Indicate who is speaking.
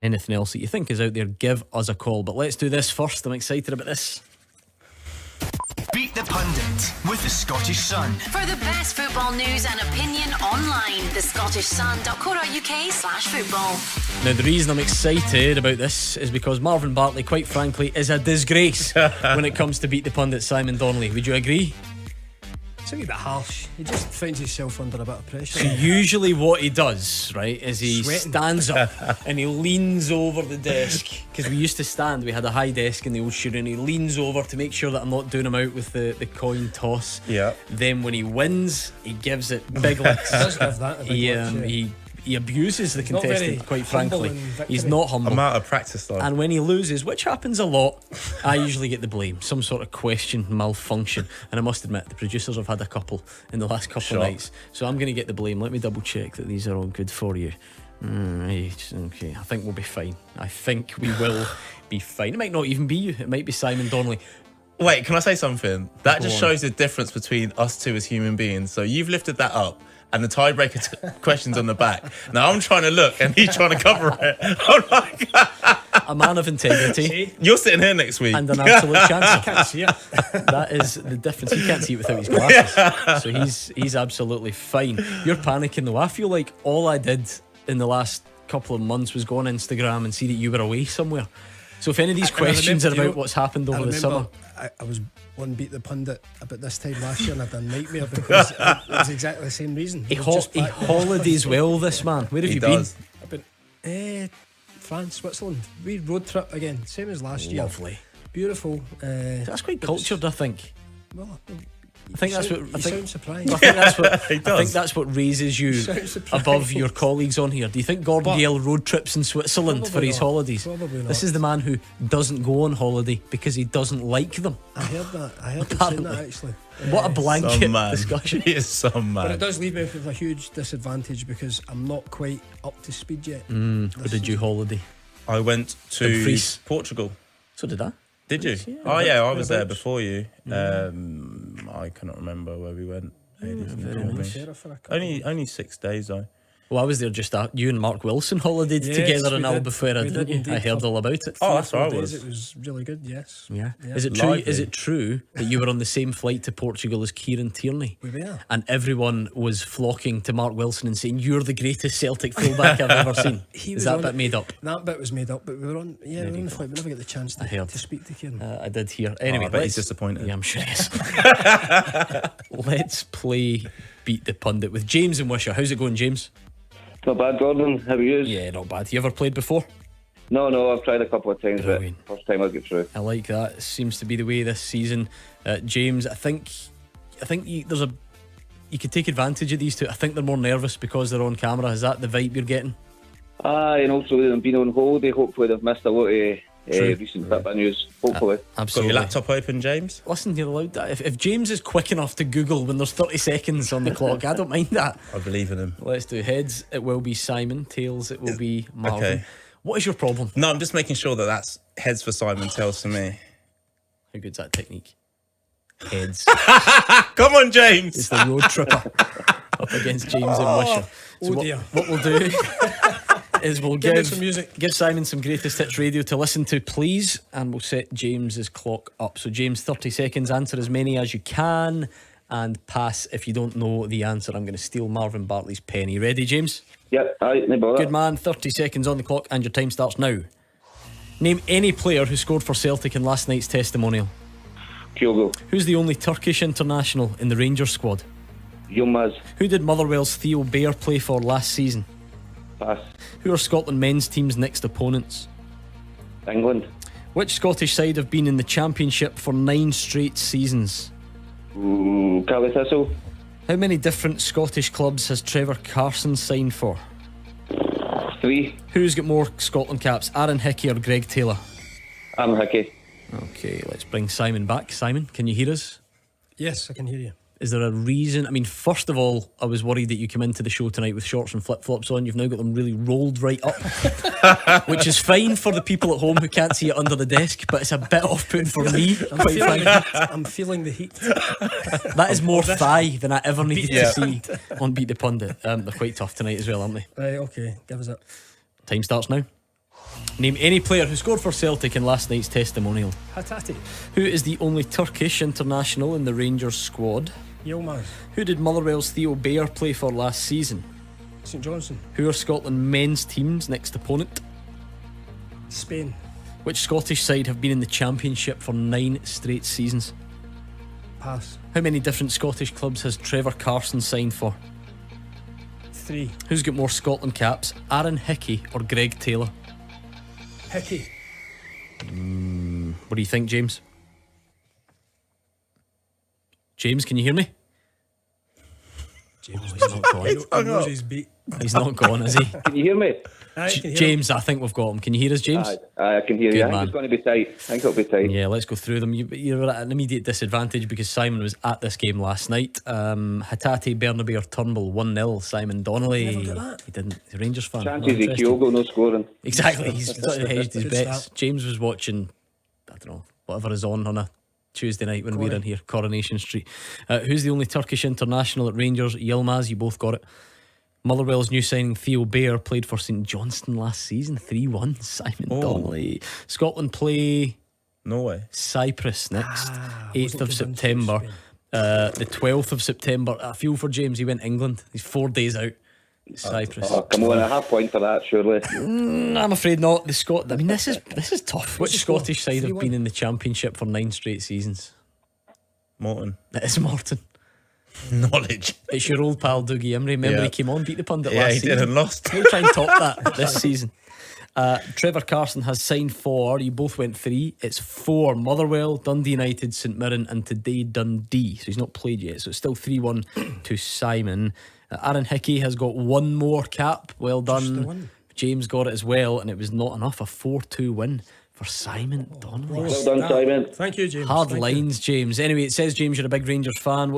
Speaker 1: Anything else that you think is out there, give us a call. But let's do this first. I'm excited about this.
Speaker 2: Beat the Pundit with the Scottish Sun.
Speaker 3: For the best football news and opinion online, thescottishsun.co.uk/football.
Speaker 1: Now, the reason I'm excited about this is because Marvin Bartley, quite frankly, is a disgrace when it comes to Beat the Pundit. Simon Donnelly, would you agree?
Speaker 4: It's a wee bit harsh. He just finds himself under a bit of pressure.
Speaker 1: So usually what he does, right, is he
Speaker 4: Sweating.
Speaker 1: stands up and he leans over the desk, because we used to stand, we had a high desk in the old studio, and he leans over to make sure that I'm not doing him out with the coin toss.
Speaker 5: Yeah.
Speaker 1: Then when he wins, he gives it big licks.
Speaker 4: He does have that.
Speaker 1: He abuses the
Speaker 4: not very
Speaker 1: contestant, quite
Speaker 4: humble
Speaker 1: frankly.
Speaker 4: in victory.
Speaker 1: He's not humble.
Speaker 5: I'm out of practice though.
Speaker 1: And when he loses, which happens a lot, I usually get the blame. Some sort of question, malfunction. And I must admit, the producers have had a couple in the last couple of nights. So I'm going to get the blame. Let me double check that these are all good for you. Right, okay, I think we'll be fine. I think we will be fine. It might not even be you. It might be Simon Donnelly.
Speaker 5: Wait, can I say something? That just
Speaker 1: on.
Speaker 5: shows the difference between us two as human beings. So you've lifted that up, and the tiebreaker question's on the back. Now I'm trying to look, and he's trying to cover it. I'm like,
Speaker 1: A man of integrity
Speaker 5: you're sitting here next week.
Speaker 1: and an absolute chance.
Speaker 4: I can't see it.
Speaker 1: That is the difference. He can't see it without his glasses. So he's absolutely fine. You're panicking though. I feel like all I did in the last couple of months was go on Instagram and see that you were away somewhere. So if any of these questions are about what's happened over the summer,
Speaker 4: I was on Beat the Pundit about this time last year and I had a nightmare because it was exactly the same reason.
Speaker 1: he
Speaker 4: was just back-
Speaker 1: holidays well, this man. Where have
Speaker 5: He
Speaker 1: you
Speaker 5: does.
Speaker 4: I've been France, Switzerland. We road trip again, same as last
Speaker 1: been?
Speaker 4: year.
Speaker 1: Lovely.
Speaker 4: Beautiful.
Speaker 1: That's quite cultured, I think.
Speaker 4: Well,
Speaker 1: I think that's what.
Speaker 4: You sound surprised.
Speaker 1: I think that's what.
Speaker 5: He
Speaker 1: I
Speaker 5: does.
Speaker 1: think that's what raises you
Speaker 4: Sound surprised.
Speaker 1: above your colleagues on here. Do you think Gordon
Speaker 4: But-
Speaker 1: Gale road trips in Switzerland for
Speaker 4: Probably
Speaker 1: his
Speaker 4: not.
Speaker 1: holidays?
Speaker 4: Probably not.
Speaker 1: This is the man who doesn't go on holiday because he doesn't like them.
Speaker 4: I heard that. I heard him saying that
Speaker 1: Apparently.
Speaker 4: actually.
Speaker 1: What a
Speaker 5: Some
Speaker 1: blanket
Speaker 5: man.
Speaker 1: discussion.
Speaker 5: He is some
Speaker 4: But it
Speaker 5: man.
Speaker 4: does leave me with a huge disadvantage because I'm not quite up to speed yet.
Speaker 1: Where did you holiday?
Speaker 5: I went to
Speaker 1: Dumfries.
Speaker 5: Portugal.
Speaker 1: So did I.
Speaker 5: Did you?
Speaker 1: Yeah,
Speaker 5: Oh yeah, I was there
Speaker 4: whereabouts?
Speaker 5: before you. I cannot remember where we went. Ladies and
Speaker 1: very
Speaker 5: gentlemen.
Speaker 1: nice.
Speaker 4: Sarah for a couple.
Speaker 5: Only 6 days though.
Speaker 1: Well, I was there just after you and Mark Wilson holidayed
Speaker 4: Yes,
Speaker 1: together in
Speaker 4: we did.
Speaker 1: Albufeira,
Speaker 4: We
Speaker 1: didn't
Speaker 4: did
Speaker 1: you? I
Speaker 4: indeed.
Speaker 1: heard all about it.
Speaker 5: Oh, that's where I
Speaker 4: 4
Speaker 5: was.
Speaker 4: days, it was really good, yes.
Speaker 1: Yeah.
Speaker 4: Yeah.
Speaker 1: Is it true?
Speaker 5: Lively.
Speaker 1: Is it true that you were on the same flight to Portugal as Kieran Tierney?
Speaker 4: We were.
Speaker 1: And everyone was flocking to Mark Wilson and saying, "You're the greatest Celtic fullback I've ever seen."
Speaker 4: He
Speaker 1: Is
Speaker 4: was
Speaker 1: that
Speaker 4: on
Speaker 1: bit
Speaker 4: it.
Speaker 1: made up?
Speaker 4: That bit was made up, but we were on. Yeah, we were on the flight. We never get the chance
Speaker 1: I heard.
Speaker 4: to speak to Kieran.
Speaker 1: I did hear. Anyway,
Speaker 5: I bet he's
Speaker 1: let's-
Speaker 5: disappointed.
Speaker 1: Yeah, I'm sure he is. Let's play Beat the Pundit with James and Wishaw. How's it going, James?
Speaker 6: Not bad, Gordon. How are you?
Speaker 1: Yeah, not bad. You ever played before?
Speaker 6: No, I've tried a couple of times,
Speaker 1: Brilliant.
Speaker 6: but first time I'll get through.
Speaker 1: I like that. Seems to be the way this season. James, I think you could take advantage of these two. I think they're more nervous because they're on camera. Is that the vibe you're getting?
Speaker 6: And also with them being on holiday, hopefully they've missed a lot of
Speaker 1: True.
Speaker 6: recent bit of news. Hopefully.
Speaker 5: Got
Speaker 1: Absolutely.
Speaker 5: your laptop open, James?
Speaker 1: Listen, you're allowed that. If James is quick enough to Google when there's 30 seconds on the clock, I don't mind that.
Speaker 5: I believe in him.
Speaker 1: Let's do heads. It will be Simon. Tails. It will be Marvin.
Speaker 5: okay.
Speaker 1: What is your problem?
Speaker 5: No, I'm just making sure that that's heads for Simon, tails for me.
Speaker 1: How good's that technique? Heads.
Speaker 5: Come on, James.
Speaker 1: It's the road tripper up against James and Wishaw. So
Speaker 4: oh dear.
Speaker 1: what we'll do is we'll
Speaker 4: Give me
Speaker 1: give
Speaker 4: some music.
Speaker 1: give Simon some greatest hits radio to listen to, please, and we'll set James's clock up. So James, 30 seconds, answer as many as you can and pass if you don't know the answer. I'm going to steal Marvin Bartley's pen. Are you ready, James?
Speaker 6: Yep, aye, no bother.
Speaker 1: Good man. 30 seconds on the clock and your time starts now. Name any player who scored for Celtic in last night's testimonial.
Speaker 6: Kyogo.
Speaker 1: Who's the only Turkish international in the Rangers squad?
Speaker 6: Yilmaz.
Speaker 1: Who did Motherwell's Theo Bair play for last season?
Speaker 6: Pass.
Speaker 1: Who are Scotland men's team's next opponents?
Speaker 6: England.
Speaker 1: Which Scottish side have been in the Championship for 9 straight seasons?
Speaker 6: Cali Thistle.
Speaker 1: How many different Scottish clubs has Trevor Carson signed for?
Speaker 6: 3.
Speaker 1: Who's got more Scotland caps, Aaron Hickey or Greg Taylor?
Speaker 6: I'm Hickey.
Speaker 1: Okay, let's bring Simon back. Simon, can you hear us?
Speaker 4: Yes, I can hear you.
Speaker 1: Is there a reason? I mean, first of all, I was worried that you come into the show tonight with shorts and flip-flops on. You've now got them really rolled right up, which is fine for the people at home who can't see it under the desk, but it's a bit off-putting for me, quite frankly.
Speaker 4: I'm feeling the heat.
Speaker 1: That is more thigh than I ever needed to see on Beat the Pundit. They're quite tough tonight as well, aren't they?
Speaker 4: Right, okay, give us it.
Speaker 1: Time starts now. Name any player who scored for Celtic in last night's testimonial.
Speaker 4: Hatate.
Speaker 1: Who is the only Turkish international in the Rangers squad?
Speaker 4: Yilmaz.
Speaker 1: Who did Motherwell's Theo Bayer play for last season?
Speaker 4: St Johnson.
Speaker 1: Who are Scotland men's team's next opponent?
Speaker 4: Spain.
Speaker 1: Which Scottish side have been in the Championship for 9 straight seasons?
Speaker 4: Pass.
Speaker 1: How many different Scottish clubs has Trevor Carson signed for?
Speaker 4: 3.
Speaker 1: Who's got more Scotland caps, Aaron Hickey or Greg Taylor?
Speaker 4: Hickey.
Speaker 1: What do you think, James? James, can you hear me?
Speaker 4: James.
Speaker 1: He's not gone.
Speaker 4: He knows he's beat.
Speaker 1: He's not gone, is he?
Speaker 6: Can you hear me?
Speaker 4: Aye, can you hear
Speaker 1: James, I think we've got him. Can you hear us, James?
Speaker 6: I can hear
Speaker 1: Good
Speaker 6: you. I
Speaker 1: man.
Speaker 6: think it's going to be tight. I think it'll be tight.
Speaker 1: Yeah, let's go through them. You're at an immediate disadvantage because Simon was at this game last night. Hatate, Burnaby or Turnbull 1-0. Simon Donnelly.
Speaker 4: Never got that.
Speaker 1: He didn't. He's a Rangers fan.
Speaker 6: Chances
Speaker 1: Not
Speaker 6: of
Speaker 1: interested.
Speaker 6: Kyogo no scoring.
Speaker 1: Exactly. He's sort of hedged his
Speaker 4: Good
Speaker 1: bets.
Speaker 4: start.
Speaker 1: James was watching, I don't know, whatever is on a Tuesday night when we're in here, Coronation Street. Who's the only Turkish international at Rangers? Yilmaz, you both got it. Motherwell's new signing Theo Bayer played for St Johnstone last season, 3-1. Simon Donnelly. Scotland play
Speaker 5: Norway.
Speaker 1: Cyprus next, 8th
Speaker 4: wasn't
Speaker 1: of
Speaker 4: convinced
Speaker 1: September.
Speaker 4: it was
Speaker 1: The 12th of September. I feel for James, he went England. He's 4 days out. Cyprus.
Speaker 6: Oh, come on, a half point for that, surely.
Speaker 1: I'm afraid not. I mean, this is tough. Which Scottish side have
Speaker 4: 3-1.
Speaker 1: been in the Championship for 9 straight seasons?
Speaker 5: Morton.
Speaker 1: It is Morton.
Speaker 5: Knowledge.
Speaker 1: It's your old pal Dougie Imrie. Remember
Speaker 5: Yeah.
Speaker 1: he came on, beat the Pundit
Speaker 5: Yeah,
Speaker 1: last
Speaker 5: he
Speaker 1: season.
Speaker 5: did and lost.
Speaker 1: He'll try and top that this season. Trevor Carson has signed 4. You both went 3. It's 4. Motherwell, Dundee United, St Mirren, and today Dundee. So he's not played yet. So it's still 3-1 to Simon. Aaron Hickey has got 1 more cap. Well
Speaker 4: Just the
Speaker 1: done.
Speaker 4: one.
Speaker 1: James got it as well, and it was not enough. A 4-2 win for Simon Donnelly.
Speaker 6: Well done, Simon.
Speaker 4: Thank you, James.
Speaker 1: Hard
Speaker 4: Thank you.
Speaker 1: lines, James. Anyway, it says, James, you're a big Rangers fan.